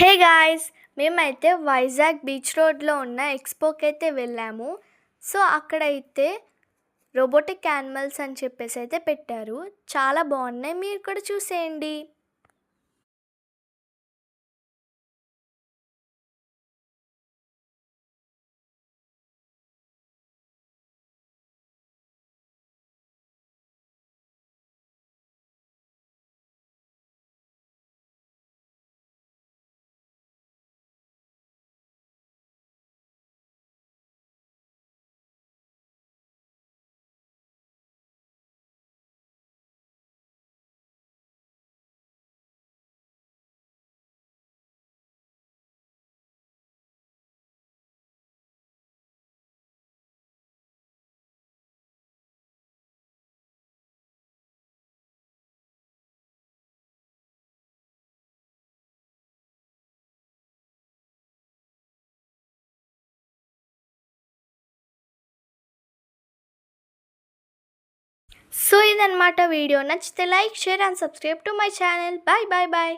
Hey guys! మేమైతే Vizag beach రోడ్‌లో ఉన్న ఎక్స్‌పోకైతే వెళ్ళాము. సో, అక్కడైతే రోబోటిక్ యానిమల్స్ అని చెప్పేసైతే పెట్టారు. చాలా బావున్నాయి. మీరు కూడా చూసేయండి. సో, ఇదనమాట వీడియో. నచ్చితే like, share and subscribe to my channel. Bye.